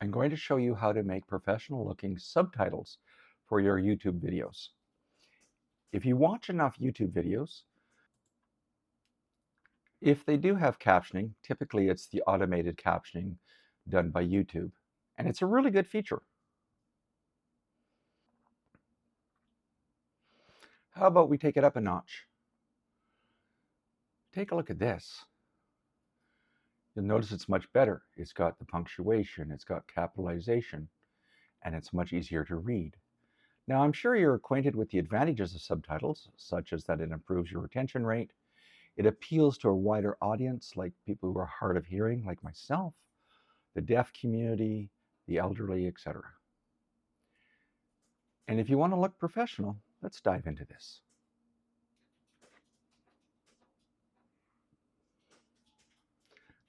I'm going to show you how to make professional looking subtitles for your YouTube videos. If you watch enough YouTube videos, if they do have captioning, typically it's the automated captioning done by YouTube, and it's a really good feature. How about we take it up a notch? Take a look at this. You'll notice it's much better. It's got the punctuation, it's got capitalization, and it's much easier to read. Now, I'm sure you're acquainted with the advantages of subtitles, such as that it improves your retention rate. It appeals to a wider audience, like people who are hard of hearing, like myself, the deaf community, the elderly, etc. And if you want to look professional, let's dive into this.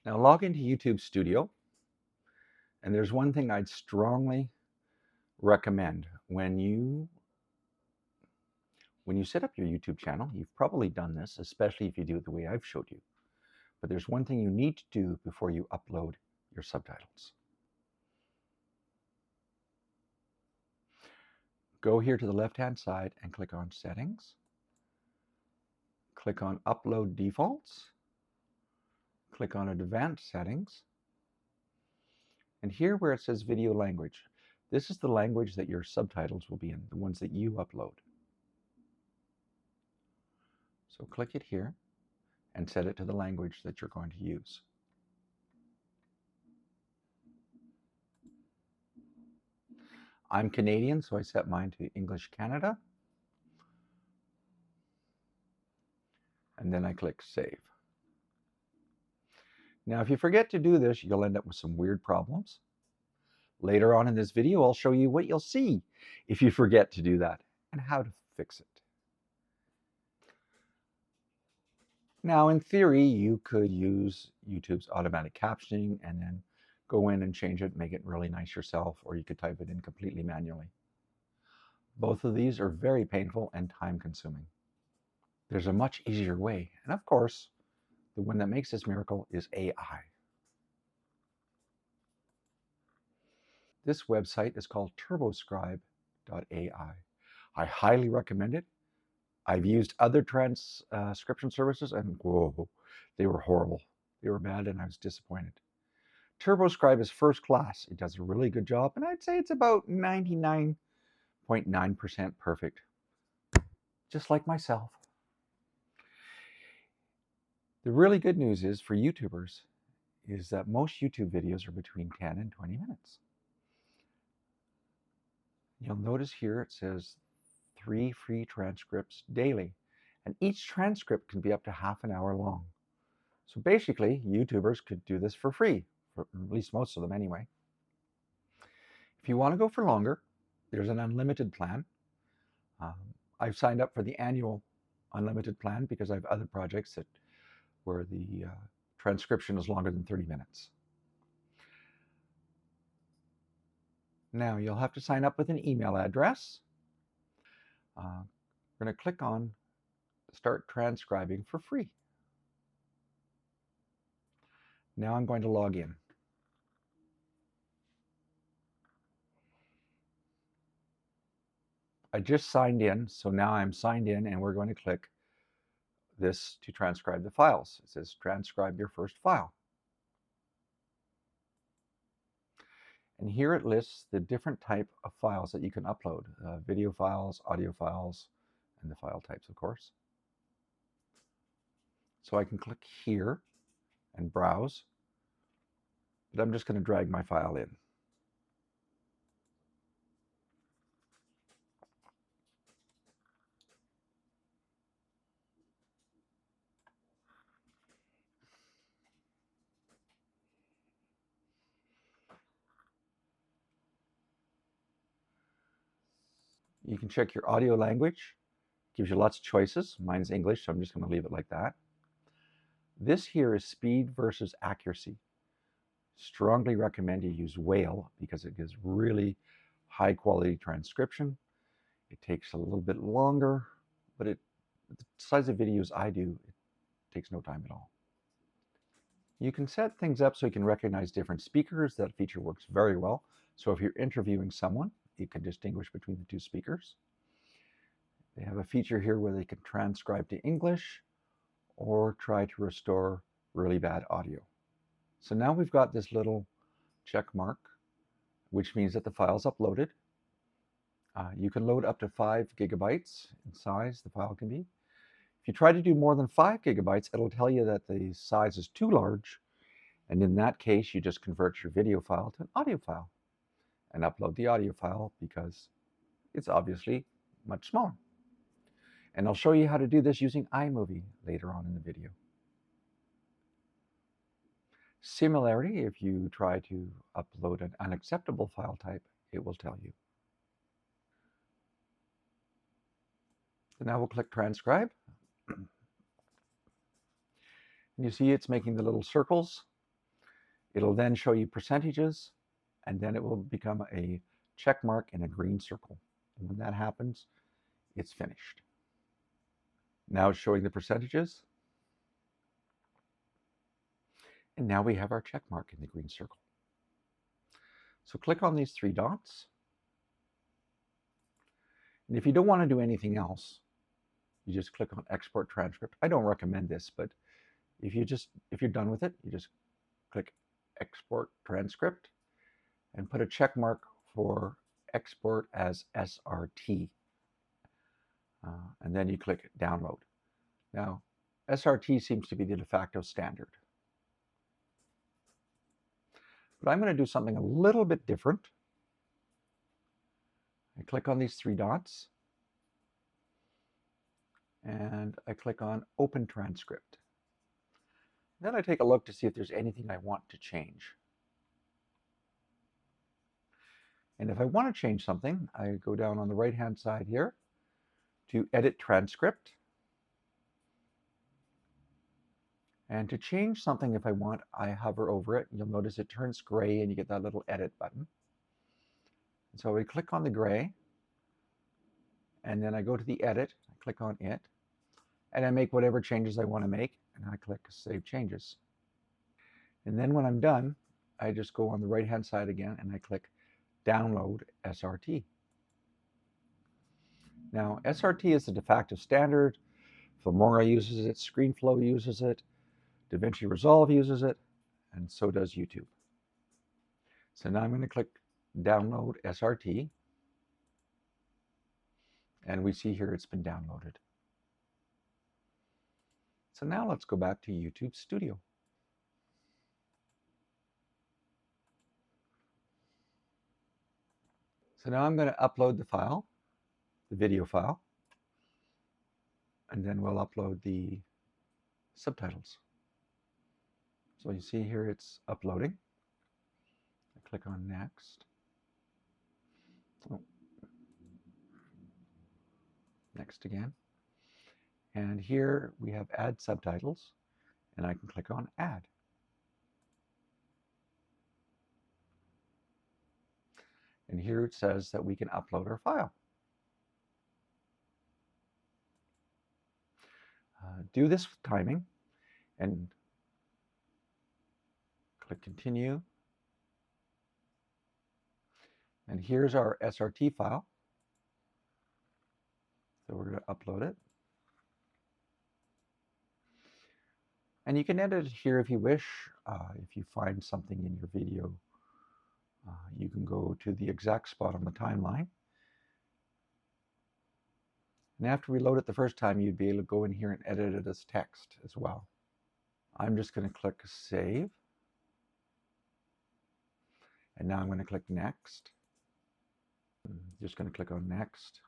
Now log into YouTube Studio, and there's one thing I'd strongly recommend when you set up your YouTube channel. You've probably done this, especially if you do it the way I've showed you. But there's one thing you need to do before you upload your subtitles. Go here to the left-hand side and click on Settings. Click on Upload Defaults. Click on Advanced Settings. And here where it says Video Language, this is the language that your subtitles will be in, the ones that you upload. So click it here and set it to the language that you're going to use. I'm Canadian, so I set mine to English Canada. And then I click Save. Now, if you forget to do this, you'll end up with some weird problems. Later on in this video, I'll show you what you'll see if you forget to do that and how to fix it. Now, in theory, you could use YouTube's automatic captioning and then go in and change it, make it really nice yourself, or you could type it in completely manually. Both of these are very painful and time-consuming. There's a much easier way, and of course, the one that makes this miracle is AI. This website is called TurboScribe.ai. I highly recommend it. I've used other transcription services and whoa, they were horrible. They were bad and I was disappointed. TurboScribe is first class. It does a really good job, and I'd say it's about 99.9% perfect, just like myself. The really good news is for YouTubers is that most YouTube videos are between 10 and 20 minutes. You'll notice here it says 3 free transcripts daily, and each transcript can be up to half an hour long. So basically, YouTubers could do this for free, for at least most of them anyway. If you want to go for longer, there's an unlimited plan. I've signed up for the annual unlimited plan because I have other projects where the transcription is longer than 30 minutes. Now you'll have to sign up with an email address. We're going to click on Start Transcribing for free. Now I'm going to log in. I just signed in, so now I'm signed in, and we're going to click this to transcribe the files. It says transcribe your first file. And here it lists the different type of files that you can upload, video files, audio files, and the file types, of course. So I can click here and browse, but I'm just going to drag my file in. You can check your audio language. Gives you lots of choices. Mine's English, so I'm just going to leave it like that. This here is speed versus accuracy. Strongly recommend you use Whale because it gives really high quality transcription. It takes a little bit longer, but the size of videos I do, it takes no time at all. You can set things up so you can recognize different speakers. That feature works very well. So if you're interviewing someone, you can distinguish between the two speakers. They have a feature here where they can transcribe to English or try to restore really bad audio. So now we've got this little check mark, which means that the file's uploaded. You can load up to 5 gigabytes in size, the file can be. If you try to do more than 5 gigabytes, it'll tell you that the size is too large. And in that case, you just convert your video file to an audio file and upload the audio file because it's obviously much smaller. And I'll show you how to do this using iMovie later on in the video. Similarly, if you try to upload an unacceptable file type, it will tell you. So now we'll click transcribe. And you see it's making the little circles. It'll then show you percentages, and then it will become a check mark in a green circle. And when that happens, it's finished. Now it's showing the percentages. And now we have our check mark in the green circle. So click on these 3 dots. And if you don't want to do anything else, you just click on Export Transcript. I don't recommend this, but if you're done with it, you just click Export Transcript and put a check mark for export as SRT. And then you click Download. Now, SRT seems to be the de facto standard. But I'm going to do something a little bit different. I click on these 3 dots. And I click on Open Transcript. Then I take a look to see if there's anything I want to change. And if I want to change something, I go down on the right-hand side here to Edit Transcript. And to change something, if I want, I hover over it. You'll notice it turns gray and you get that little Edit button. And so I click on the gray, and then I go to the Edit, I click on it, and I make whatever changes I want to make, and I click Save Changes. And then when I'm done, I just go on the right-hand side again, and I click Download SRT. Now, SRT is the de facto standard. Filmora uses it, ScreenFlow uses it, DaVinci Resolve uses it, and so does YouTube. So now I'm going to click Download SRT, and we see here it's been downloaded. So now let's go back to YouTube Studio. So now I'm going to upload the file, the video file, and then we'll upload the subtitles. So you see here it's uploading. I click on Next. Oh. Next again. And here we have Add Subtitles, and I can click on Add. And here it says that we can upload our file. Do this with timing, and click Continue. And here's our SRT file. So we're going to upload it. And you can edit it here if you wish. If you find something in your video, you can go to the exact spot on the timeline. And after we load it the first time, you'd be able to go in here and edit it as text as well. I'm just going to click Save. And now I'm going to click Next. I'm just going to click on Next.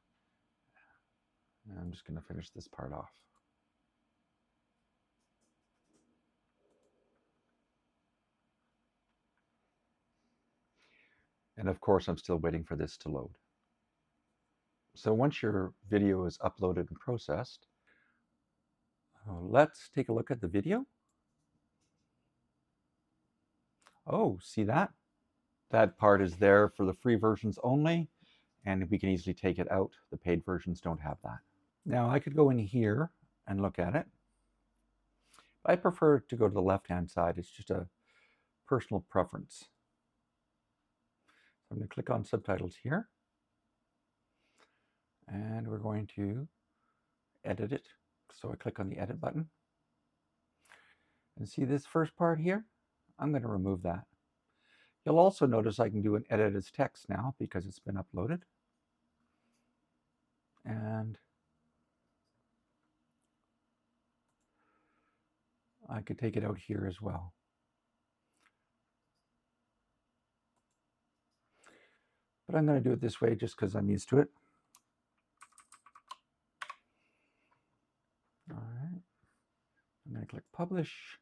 And I'm just going to finish this part off. And of course, I'm still waiting for this to load. So once your video is uploaded and processed, let's take a look at the video. Oh, see that? That part is there for the free versions only, and we can easily take it out. The paid versions don't have that. Now I could go in here and look at it, I prefer to go to the left-hand side. It's just a personal preference. So I'm going to click on Subtitles here, and we're going to edit it. So I click on the Edit button. And see this first part here? I'm going to remove that. You'll also notice I can do an edit as text now because it's been uploaded. And I could take it out here as well. But I'm going to do it this way just because I'm used to it. All right. I'm going to click Publish.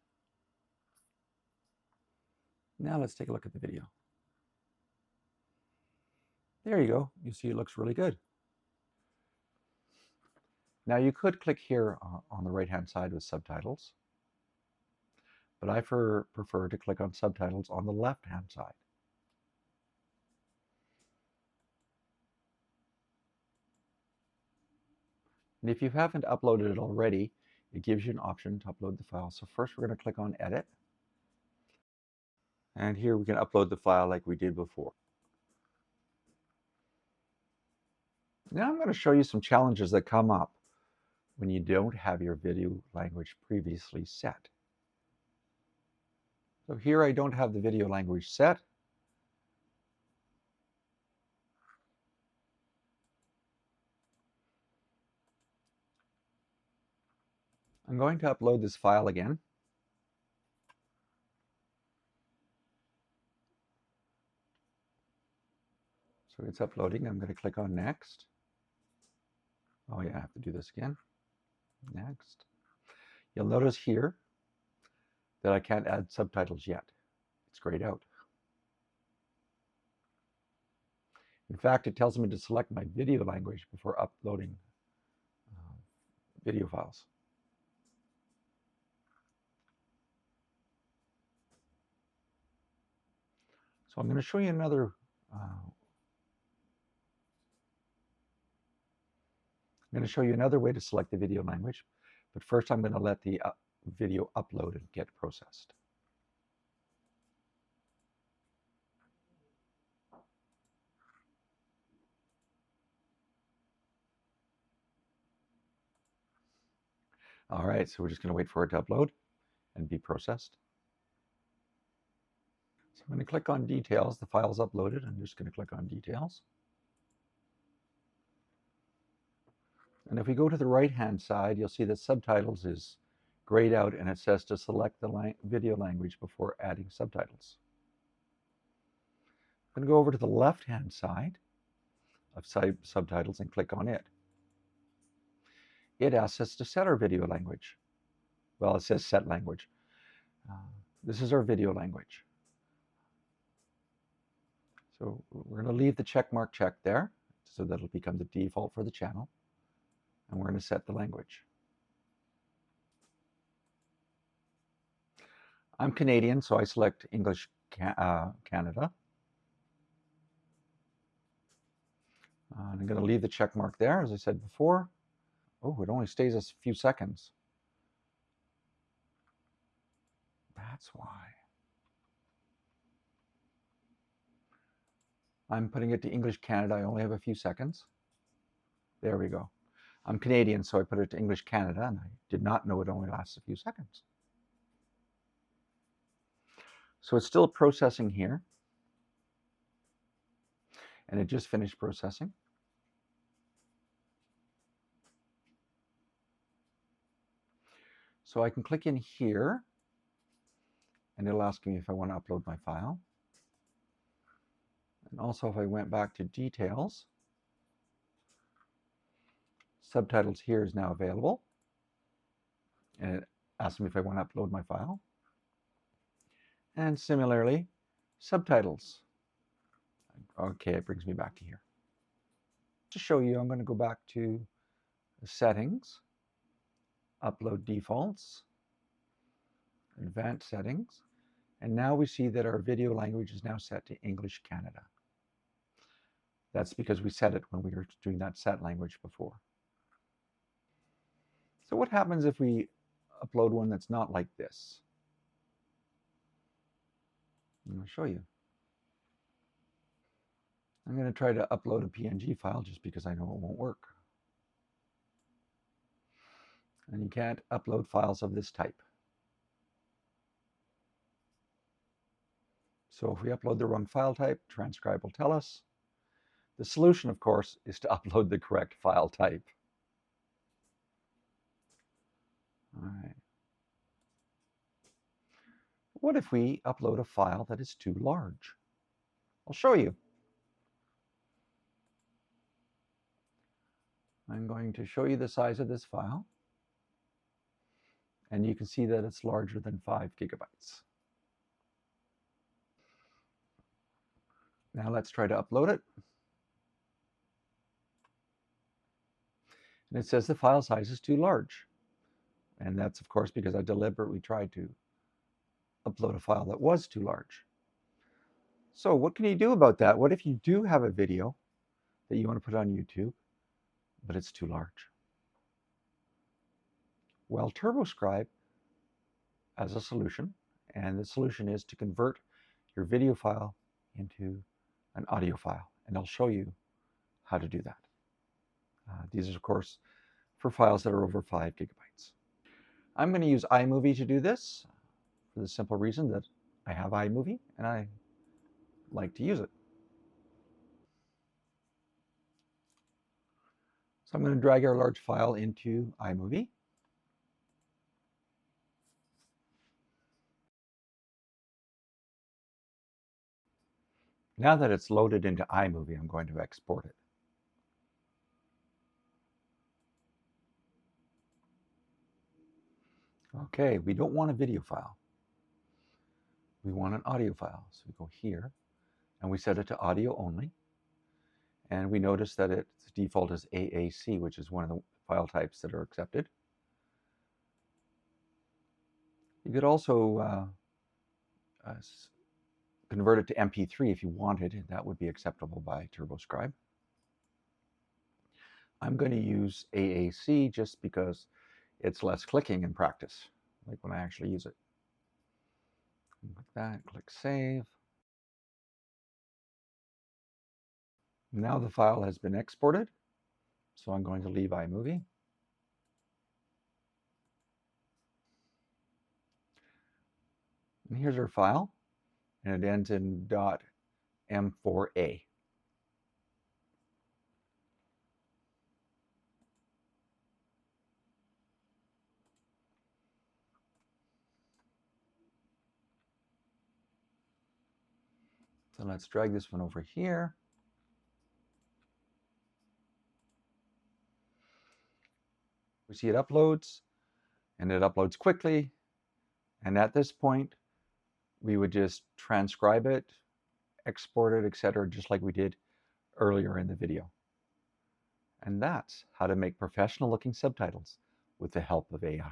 Now let's take a look at the video. There you go. You see it looks really good. Now you could click here on the right-hand side with Subtitles, but I prefer to click on Subtitles on the left-hand side. And if you haven't uploaded it already, it gives you an option to upload the file. So first we're going to click on Edit. And here we can upload the file like we did before. Now I'm going to show you some challenges that come up when you don't have your video language previously set. So here I don't have the video language set. I'm going to upload this file again. So it's uploading. I'm going to click on Next. Oh yeah, I have to do this again. Next. You'll notice here that I can't add subtitles yet. It's grayed out. In fact, it tells me to select my video language before uploading video files. So I'm going to show you another way to select the video language, but first I'm going to let the video upload and get processed. All right, so we're just going to wait for it to upload and be processed. So I'm going to click on Details. The file's uploaded. I'm just going to click on Details. And if we go to the right-hand side, you'll see that Subtitles is grayed out, and it says to select the video language before adding subtitles. I'm going to go over to the left-hand side of Subtitles and click on it. It asks us to set our video language. Well, it says set language. This is our video language. So we're going to leave the check mark checked there so that it'll become the default for the channel. And we're going to set the language. I'm Canadian, so I select English Canada. And I'm going to leave the check mark there, as I said before. Oh, it only stays a few seconds. That's why. I'm putting it to English Canada. I only have a few seconds. There we go. I'm Canadian, so I put it to English Canada, and I did not know it only lasts a few seconds. So it's still processing here. And it just finished processing. So I can click in here, and it'll ask me if I want to upload my file. And also if I went back to Details, Subtitles here is now available. And it asks me if I want to upload my file. And similarly, Subtitles. Okay, it brings me back to here. To show you, I'm going to go back to the Settings, Upload Defaults, Advanced Settings, and now we see that our video language is now set to English Canada. That's because we set it when we were doing that set language before. So what happens if we upload one that's not like this. I'm going to show you. I'm going to try to upload a PNG file just because I know it won't work. And you can't upload files of this type. So if we upload the wrong file type, TurboScribe will tell us. The solution, of course, is to upload the correct file type. All right. What if we upload a file that is too large? I'll show you. I'm going to show you the size of this file. And you can see that it's larger than 5 gigabytes. Now let's try to upload it. And it says the file size is too large. And that's, of course, because I deliberately tried to upload a file that was too large. So what can you do about that? What if you do have a video that you want to put on YouTube, but it's too large? Well, TurboScribe has a solution, and the solution is to convert your video file into an audio file, and I'll show you how to do that. These are, of course, for files that are over 5 gigabytes. I'm going to use iMovie to do this for the simple reason that I have iMovie and I like to use it. So I'm going to drag our large file into iMovie. Now that it's loaded into iMovie, I'm going to export it. Okay, we don't want a video file. We want an audio file. So we go here and we set it to audio only. And we notice that its default is AAC, which is one of the file types that are accepted. You could also convert it to MP3 if you wanted, and that would be acceptable by TurboScribe. I'm going to use AAC just because it's less clicking in practice, like when I actually use it. Like that, click Save. Now the file has been exported, so I'm going to leave iMovie. And here's our file, and it ends in .m4a. So let's drag this one over here. We see it uploads, and it uploads quickly. And at this point, we would just transcribe it, export it, etc., just like we did earlier in the video. And that's how to make professional-looking subtitles with the help of AI.